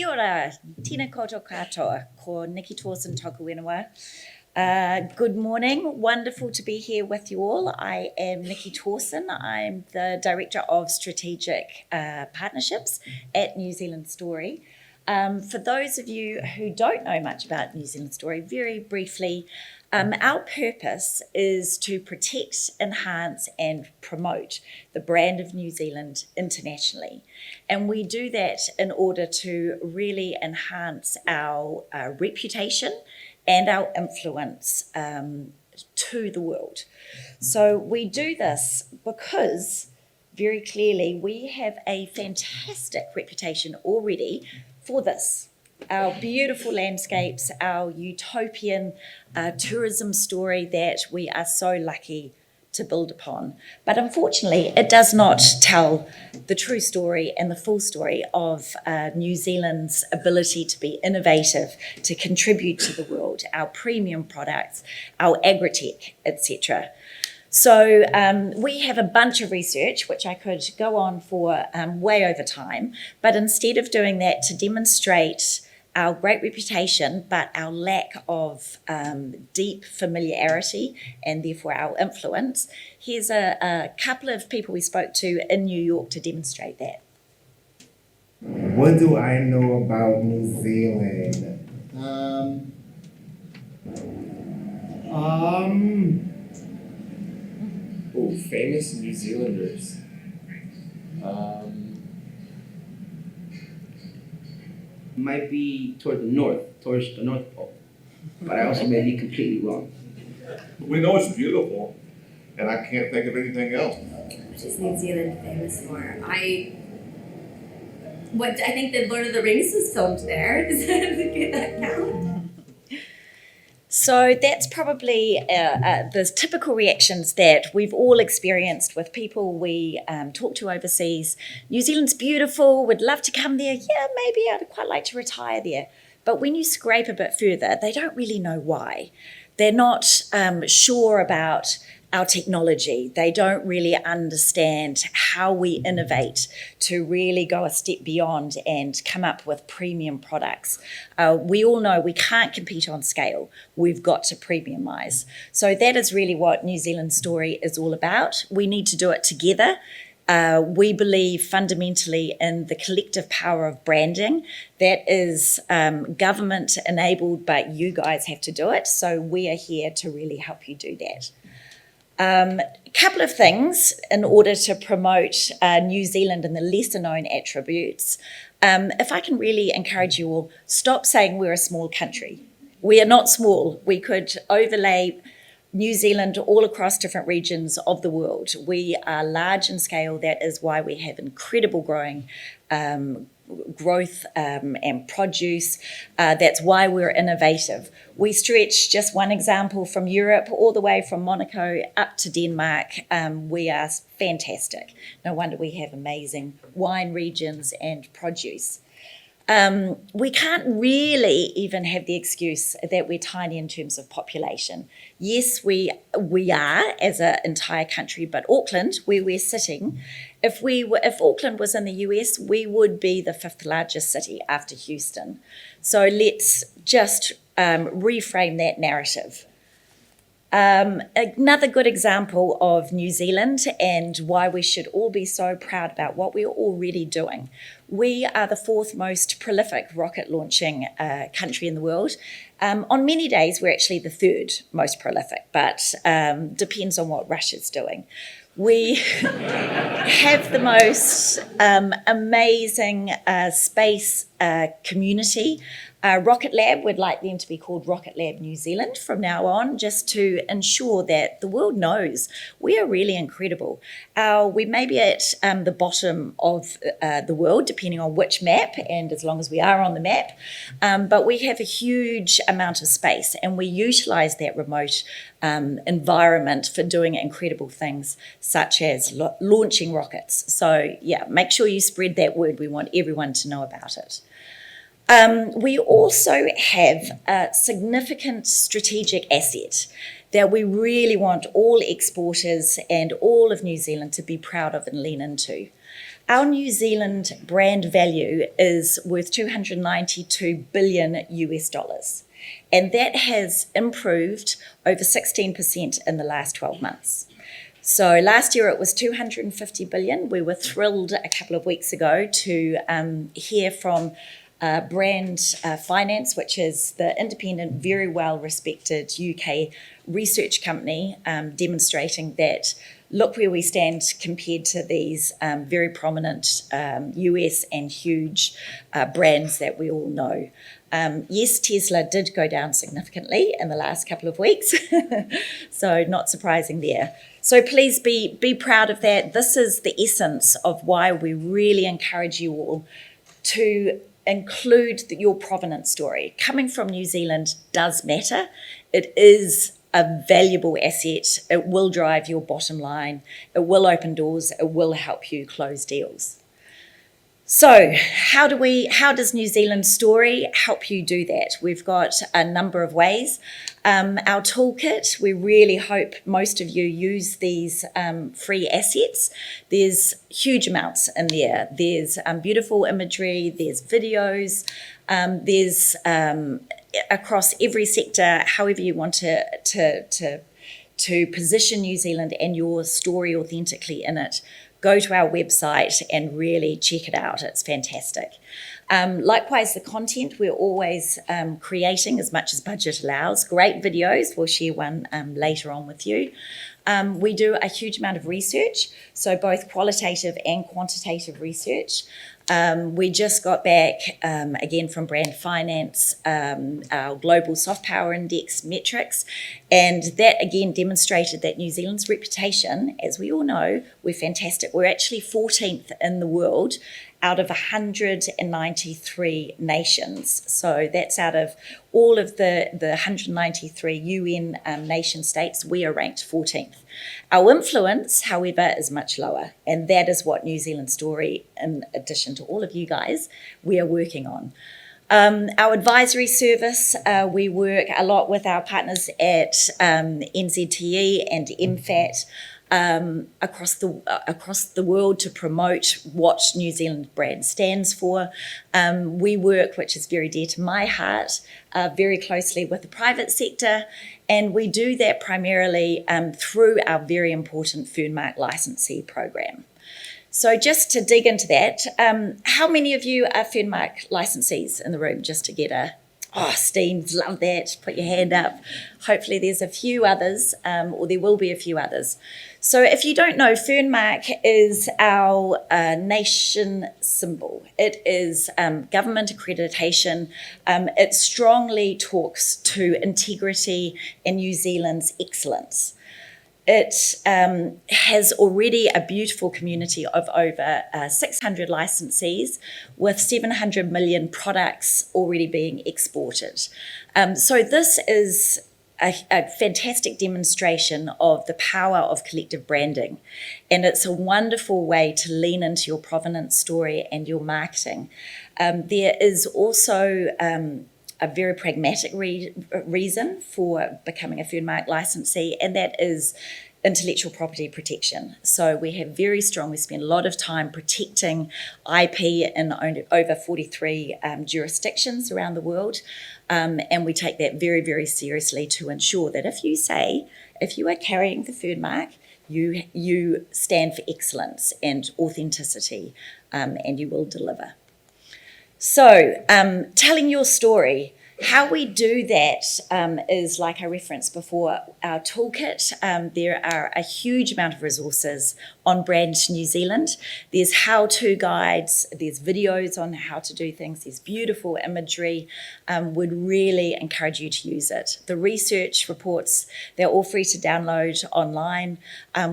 Kia ora, tēnā koutou katoa, ko Nicky Toresen toku whenua. Good morning, wonderful to be here with you all. I am Nicky Toresen. I'm the Director of Strategic Partnerships at New Zealand Story. For those of you who don't know much about New Zealand Story, very briefly, our purpose is to protect, enhance and promote the brand of New Zealand internationally. And we do that in order to really enhance our reputation and our influence to the world. So we do this because very clearly we have a fantastic reputation already for this. Our beautiful landscapes, our utopian tourism story that we are so lucky to build upon. But unfortunately, it does not tell the true story and the full story of New Zealand's ability to be innovative, to contribute to the world, our premium products, our agri-tech, etc. So we have a bunch of research, which I could go on for way over time, but instead of doing that, to demonstrate our great reputation, but our lack of deep familiarity and therefore our influence, here's a couple of people we spoke to in New York to demonstrate that. What do I know about New Zealand? Famous New Zealanders. Might be towards the North Pole, but I also may be completely wrong. We know it's beautiful, and I can't think of anything else. Which is New Zealand famous for? I think the Lord of the Rings was filmed there. Does that count? So that's probably the typical reactions that we've all experienced with people we talk to overseas. New Zealand's beautiful, would love to come there. Yeah, maybe I'd quite like to retire there. But when you scrape a bit further, they don't really know why. They're not sure about our technology. They don't really understand how we innovate to really go a step beyond and come up with premium products. We all know we can't compete on scale. We've got to premiumize. So that is really what New Zealand Story is all about. We need to do it together. We believe fundamentally in the collective power of branding. That is government enabled, but you guys have to do it. So we are here to really help you do that. A couple of things in order to promote New Zealand and the lesser known attributes. If I can really encourage you all, stop saying we're a small country. We are not small. We could overlay New Zealand all across different regions of the world. We are large in scale. That is why we have incredible growth and produce. That's why we're innovative. We stretch, just one example, from Europe all the way from Monaco up to Denmark. We are fantastic. No wonder we have amazing wine regions and produce. We can't really even have the excuse that we're tiny in terms of population. Yes, we are as an entire country, but Auckland, where we're sitting, if Auckland was in the US, we would be the 5th largest city after Houston. So let's just reframe that narrative. Another good example of New Zealand and why we should all be so proud about what we're already doing. We are the 4th most prolific rocket launching country in the world. On many days, we're actually the 3rd most prolific, but depends on what Russia's doing. We have the most amazing space community. Rocket Lab, we'd like them to be called Rocket Lab New Zealand from now on, just to ensure that the world knows we are really incredible. We may be at the bottom of the world, depending on which map, and as long as we are on the map, but we have a huge amount of space, and we utilise that remote environment for doing incredible things, such as launching rockets. So yeah, make sure you spread that word. We want everyone to know about it. We also have a significant strategic asset that we really want all exporters and all of New Zealand to be proud of and lean into. Our New Zealand brand value is worth 292 billion US dollars. And that has improved over 16% in the last 12 months. So last year it was 250 billion. We were thrilled a couple of weeks ago to hear from Brand Finance, which is the independent, very well respected UK research company, demonstrating that look where we stand compared to these very prominent US and huge brands that we all know. Yes, Tesla did go down significantly in the last couple of weeks, so not surprising there. So please be proud of that. This is the essence of why we really encourage you all to include your provenance story. Coming from New Zealand does matter. It is a valuable asset. It will drive your bottom line. It will open doors. It will help you close deals. So how does New Zealand story help you do that? We've got a number of ways. Our toolkit, we really hope most of you use these free assets. There's huge amounts in there. There's beautiful imagery, there's videos, there's across every sector, however you want to position New Zealand and your story authentically in it. Go to our website and really check it out. It's fantastic. Likewise, the content we're always creating as much as budget allows. Great videos. We'll share one later on with you. We do a huge amount of research, so both qualitative and quantitative research. We just got back, again, from Brand Finance, our Global Soft Power Index metrics, and that, again, demonstrated that New Zealand's reputation, as we all know, we're fantastic. We're actually 14th in the world out of 193 nations. So that's out of all of the 193 UN nation states, we are ranked 14th. Our influence, however, is much lower, and that is what New Zealand Story, in addition to all of you guys, we are working on. Our advisory service, we work a lot with our partners at NZTE and MFAT across the world to promote what New Zealand brand stands for. We work, which is very dear to my heart, very closely with the private sector, and we do that primarily through our very important Fernmark licensee program. So just to dig into that, how many of you are Fernmark licensees in the room, just to get a, oh, Steve, love that, put your hand up. Hopefully there's a few others, or there will be a few others. So if you don't know, Fernmark is our nation symbol. It is government accreditation. It strongly talks to integrity and New Zealand's excellence. It has already a beautiful community of over 600 licensees with 700 million products already being exported. So this is a fantastic demonstration of the power of collective branding. And it's a wonderful way to lean into your provenance story and your marketing. There is also a very pragmatic reason for becoming a Fernmark licensee, and that is intellectual property protection. So we have very strong, we spend a lot of time protecting IP in over 43 jurisdictions around the world. And we take that very, very seriously to ensure that if you are carrying the Fernmark, you stand for excellence and authenticity, and you will deliver. So telling your story, how we do that is, like I referenced before, our toolkit. There are a huge amount of resources on Brand New Zealand. There's how-to guides, there's videos on how to do things, there's beautiful imagery. Would really encourage you to use it. The research reports, they're all free to download online.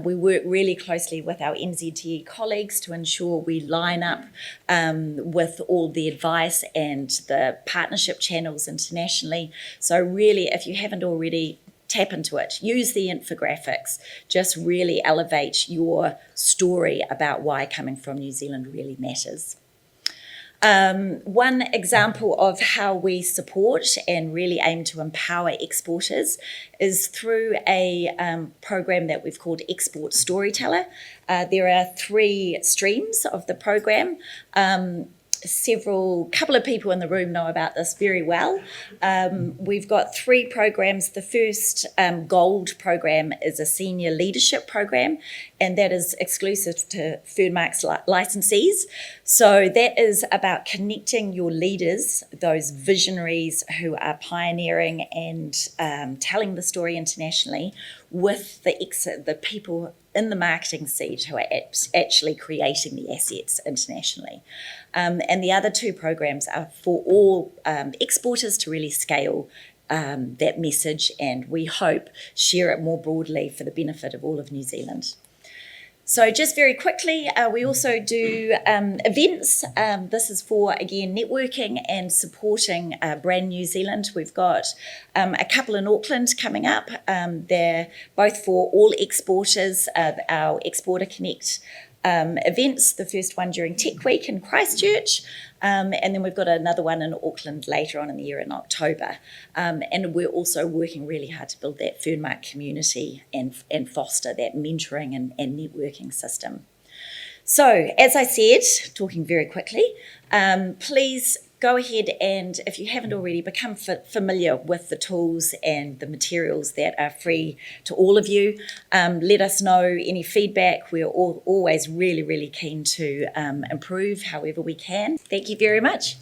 We work really closely with our NZTE colleagues to ensure we line up with all the advice and the partnership channels internationally. So really, if you haven't already, tap into it, use the infographics, just really elevate your story about why coming from New Zealand really matters. One example of how we support and really aim to empower exporters is through a program that we've called Export Storyteller. There are 3 streams of the program. Couple of people in the room know about this very well. We've got 3 programs. The first gold program is a senior leadership program, and that is exclusive to Fernmark's licensees. So that is about connecting your leaders, those visionaries who are pioneering and telling the story internationally, with the people in the marketing seat who are actually creating the assets internationally. And the other 2 programs are for all exporters to really scale that message, and we hope share it more broadly for the benefit of all of New Zealand. So just very quickly, we also do events. This is for, again, networking and supporting brand New Zealand. We've got a couple in Auckland coming up. They're both for all exporters, our Exporter Connect events, the first one during Tech Week in Christchurch, and then we've got another one in Auckland later on in the year in October. And we're also working really hard to build that Fernmark community and foster that mentoring and networking system. So, as I said, talking very quickly, please go ahead and, if you haven't already, become familiar with the tools and the materials that are free to all of you. Let us know any feedback. We're always really, really keen to improve however we can. Thank you very much.